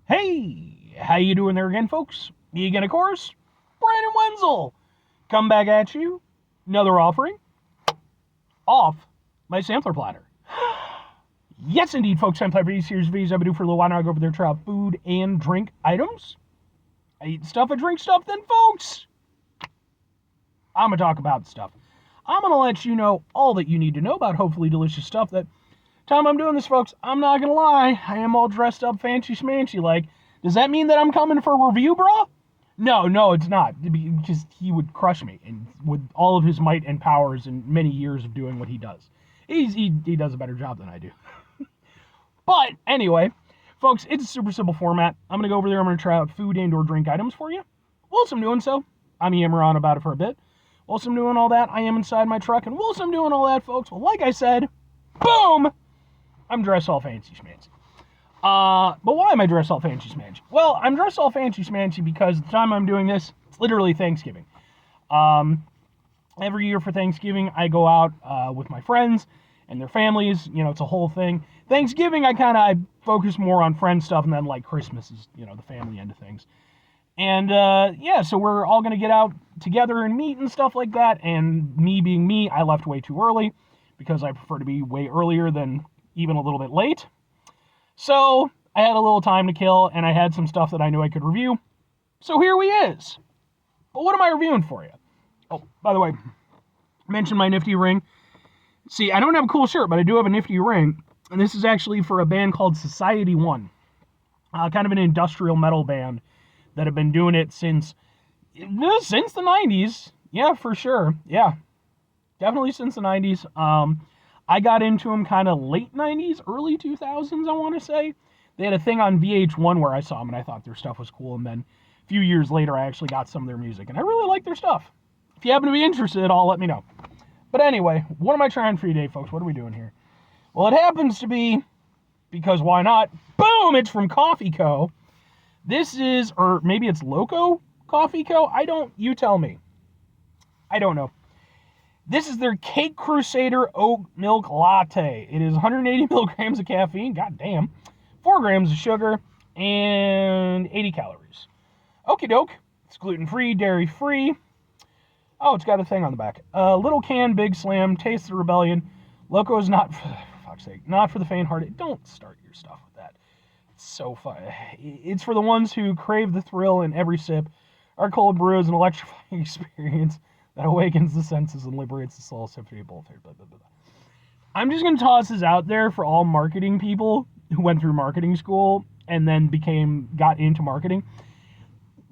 Hey, how you doing there again, folks? Me again, of course, Brandon Wenzel. Come back at you. Another offering off my sampler platter. Yes, indeed, folks. I'm Platter series videos I've been doing for a little while now. I go over there, try out food and drink items. I eat stuff, I drink stuff. Then, folks, I'm gonna talk about stuff. I'm gonna let you know all that you need to know about hopefully delicious stuff. That time I'm doing this, folks, I'm not gonna lie. I am all dressed up, fancy schmancy. Like, does that mean that I'm coming for a review, bro? No, it's not. Because he would crush me, and with all of his might and powers and many years of doing what he does, he does a better job than I do. But anyway, folks, it's a super simple format. I'm gonna go over there. I'm gonna try out food and/or drink items for you. Whilst I'm doing so, I'm yammering on about it for a bit. Whilst I'm doing all that, I am inside my truck, and whilst I'm doing all that, folks, well, like I said, boom, I'm dressed all fancy schmancy. But why am I dressed all fancy schmancy? Well, I'm dressed all fancy schmancy because the time I'm doing this, it's literally Thanksgiving. Every year for Thanksgiving, I go out with my friends and their families. You know, it's a whole thing. Thanksgiving, I focus more on friend stuff, and then like Christmas is, the family end of things. And yeah, so we're all gonna get out together and meet and stuff like that. And me being me, I left way too early because I prefer to be way earlier than even a little bit late. So I had a little time to kill, and I had some stuff that I knew I could review. So here we is. But what am I reviewing for you? Oh, by the way, I mentioned my nifty ring. See, I don't have a cool shirt, but I do have a nifty ring. And this is actually for a band called Society One. Kind of an industrial metal band that have been doing it since the 90s. Yeah, for sure. Yeah, definitely since the 90s. I got into them kind of late 90s, early 2000s, I want to say. They had a thing on VH1 where I saw them, and I thought their stuff was cool. And then a few years later, I actually got some of their music, and I really like their stuff. If you happen to be interested at all, let me know. But anyway, what am I trying for you today, folks? What are we doing here? Well, it happens to be, because why not? Boom! It's from Coffee Co. This is, or maybe it's LOCO Coffee Co. You tell me. I don't know. This is their Cake Crusader Oat Milk Latte. It is 180 milligrams of caffeine, goddamn, 4 grams of sugar, and 80 calories. Okie doke. It's gluten-free, dairy-free. Oh, it's got a thing on the back. Little can, big slam, taste the rebellion. LOCO is not, for fuck's sake, not for the faint-hearted. Don't start your stuff with that. It's so fun. It's for the ones who crave the thrill in every sip. Our cold brew is an electrifying experience that awakens the senses and liberates the soul. Symphony of both. I'm just going to toss this out there for all marketing people who went through marketing school and then got into marketing.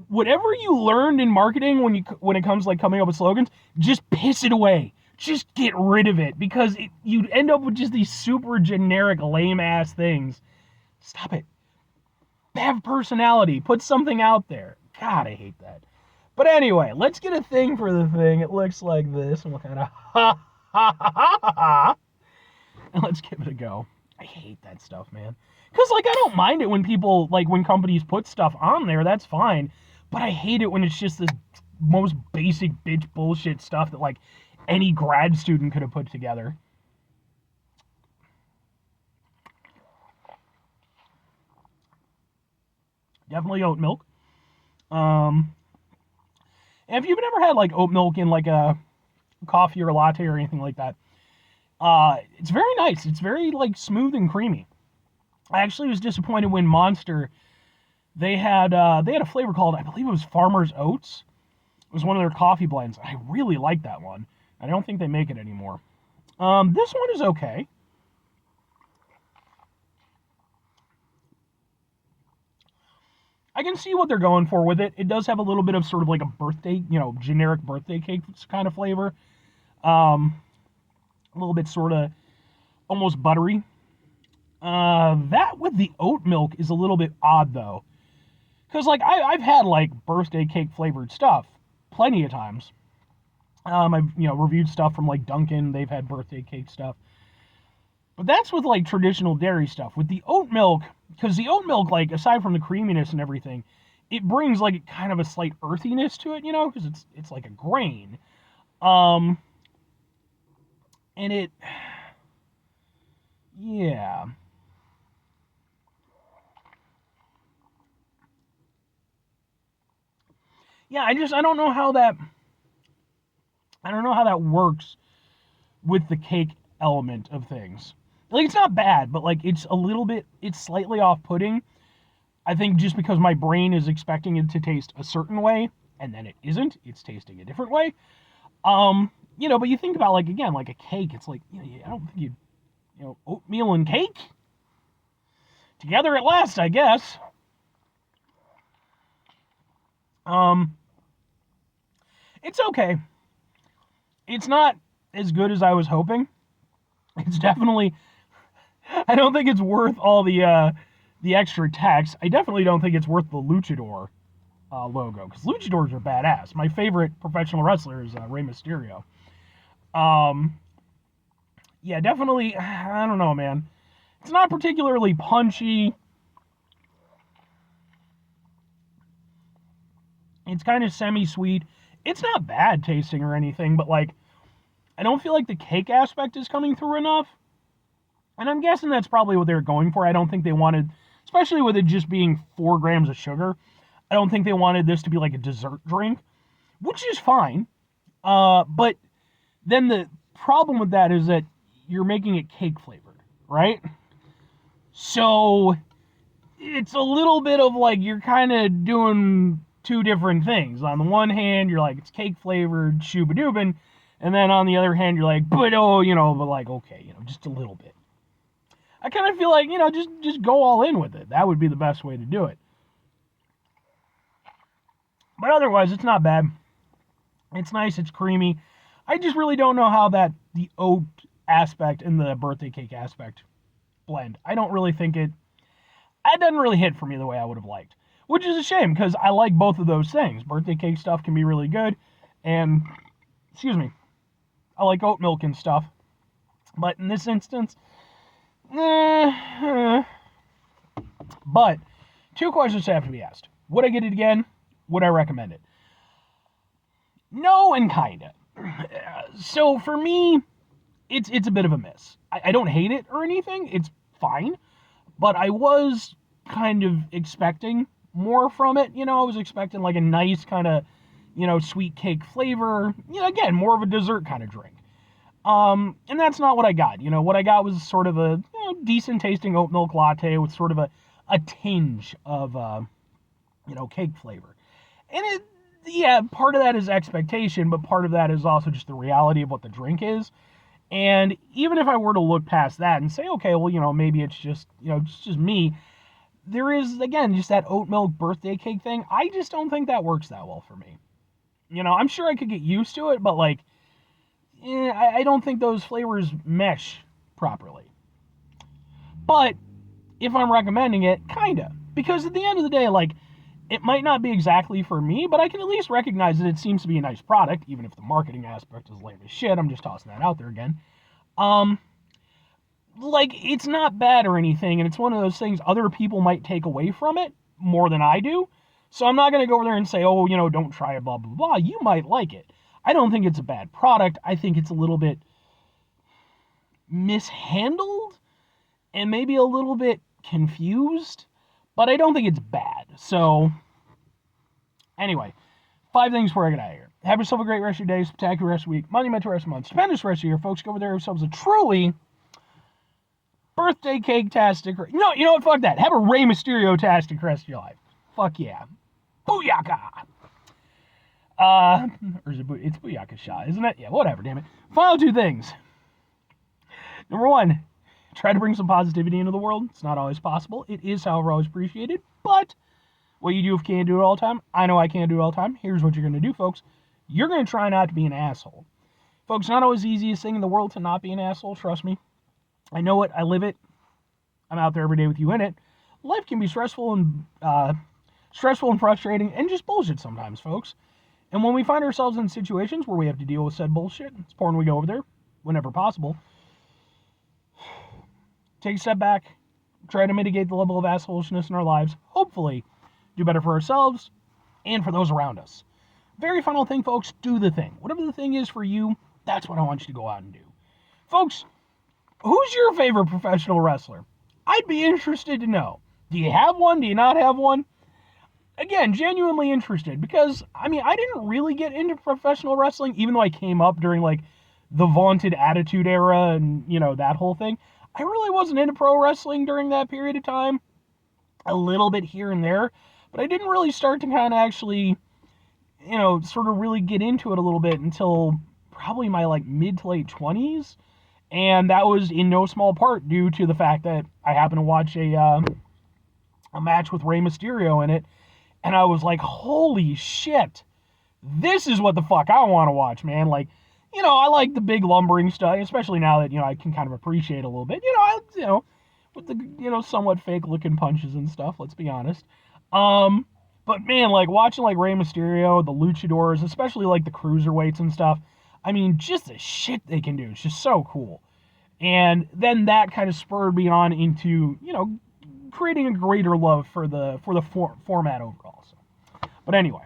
Whatever you learned in marketing when it comes like coming up with slogans, just piss it away. Just get rid of it, because you end up with just these super generic, lame-ass things. Stop it. Have personality. Put something out there. God, I hate that. But anyway, let's get a thing for the thing. It looks like this, and we'll kind of ha ha ha ha ha. And let's give it a go. I hate that stuff, man. Because, like, I don't mind it when people, like, when companies put stuff on there, that's fine. But I hate it when it's just this most basic bitch bullshit stuff that, like, any grad student could have put together. Definitely oat milk. And if you've never had, like, oat milk in, like, a coffee or a latte or anything like that, it's very nice. It's very, like, smooth and creamy. I actually was disappointed when Monster, they had a flavor called, I believe it was Farmer's Oats. It was one of their coffee blends. I really like that one. I don't think they make it anymore. This one is okay. I can see what they're going for with it. It does have a little bit of sort of like a birthday, generic birthday cake kind of flavor. A little bit sort of almost buttery. That with the oat milk is a little bit odd though. Because like I've had like birthday cake flavored stuff plenty of times. I've reviewed stuff from like Dunkin'. They've had birthday cake stuff. But that's with like traditional dairy stuff. With the oat milk, because the oat milk, like aside from the creaminess and everything, it brings like kind of a slight earthiness to it, because it's like a grain. And it, yeah. yeah, I don't know how that works with the cake element of things. Like, it's not bad, but like it's slightly off-putting. I think just because my brain is expecting it to taste a certain way, and then it isn't. It's tasting a different way. But you think about, like, again, like a cake. It's like, I don't think oatmeal and cake together at last, I guess. It's okay. It's not as good as I was hoping. It's definitely. I don't think it's worth all the extra text. I definitely don't think it's worth the luchador logo, because luchadors are badass. My favorite professional wrestler is Rey Mysterio. Yeah, definitely. I don't know, man. It's not particularly punchy. It's kind of semi-sweet. It's not bad tasting or anything, but like, I don't feel like the cake aspect is coming through enough. And I'm guessing that's probably what they were going for. I don't think they wanted, especially with it just being 4 grams of sugar, I don't think they wanted this to be like a dessert drink, which is fine. But then the problem with that is that you're making it cake flavored, right? So it's a little bit of like, you're kind of doing 2 different things. On the one hand, you're like, it's cake flavored, shooba-doobin. And then on the other hand, you're like, but like, okay, just a little bit. I kind of feel like, just go all in with it. That would be the best way to do it. But otherwise, it's not bad. It's nice, it's creamy. I just really don't know how the oat aspect and the birthday cake aspect blend. I don't really think it doesn't really hit for me the way I would have liked. Which is a shame, because I like both of those things. Birthday cake stuff can be really good, and, I like oat milk and stuff. But in this instance, but 2 questions have to be asked. Would I get it again? Would I recommend it? No, and kinda. So for me, it's a bit of a miss. I don't hate it or anything. It's fine. But I was kind of expecting more from it. I was expecting like a nice kind of, sweet cake flavor. Again, more of a dessert kind of drink. And that's not what I got. What I got was sort of a decent tasting oat milk latte with sort of a tinge of, cake flavor. And part of that is expectation, but part of that is also just the reality of what the drink is. And even if I were to look past that and say, okay, well, maybe it's just, just me, there is, again, just that oat milk birthday cake thing. I just don't think that works that well for me. I'm sure I could get used to it, but like, I don't think those flavors mesh properly. But if I'm recommending it, kinda. Because at the end of the day, like, it might not be exactly for me, but I can at least recognize that it seems to be a nice product, even if the marketing aspect is lame as shit. I'm just tossing that out there again. Like, it's not bad or anything, and it's one of those things other people might take away from it more than I do. So I'm not going to go over there and say, oh, don't try it, blah, blah, blah. You might like it. I don't think it's a bad product. I think it's a little bit mishandled and maybe a little bit confused, but I don't think it's bad. So, anyway, 5 things before I get out of here. Have yourself a great rest of your day, spectacular rest of the week, monumental rest of the month, stupendous rest of the year, folks. Go over there, have yourselves a truly birthday cake-tastic. You know what? Fuck that. Have a Rey Mysterio-tastic rest of your life. Fuck yeah. Booyaka! Or is it's Booyaka Shot, isn't it? Yeah, whatever, damn it. Final 2 things. Number 1, try to bring some positivity into the world. It's not always possible. It is, however, always appreciated. But what you do if you can't do it all the time, I know I can't do it all the time. Here's what you're going to do, folks. You're going to try not to be an asshole. Folks, not always the easiest thing in the world to not be an asshole, trust me. I know it. I live it. I'm out there every day with you in it. Life can be stressful and frustrating and just bullshit sometimes, folks. And when we find ourselves in situations where we have to deal with said bullshit, it's important we go over there whenever possible. Take a step back, try to mitigate the level of assholishness in our lives, hopefully do better for ourselves and for those around us. Very final thing, folks, do the thing. Whatever the thing is for you, that's what I want you to go out and do. Folks, who's your favorite professional wrestler? I'd be interested to know. Do you have one? Do you not have one? again, genuinely interested because, I mean, I didn't really get into professional wrestling, even though I came up during, like, the vaunted Attitude Era and, that whole thing. I really wasn't into pro wrestling during that period of time. A little bit here and there, but I didn't really start to kind of actually, sort of really get into it a little bit until probably my, like, mid to late 20s. And that was in no small part due to the fact that I happened to watch a match with Rey Mysterio in it, and I was like, holy shit, this is what the fuck I want to watch, man. Like, I like the big lumbering stuff, especially now that, I can kind of appreciate a little bit. With the, somewhat fake looking punches and stuff, let's be honest. But man, like watching like Rey Mysterio, the luchadors, especially like the cruiserweights and stuff, I mean, just the shit they can do. It's just so cool. And then that kind of spurred me on into, creating a greater love for the format overall. So. But anyway,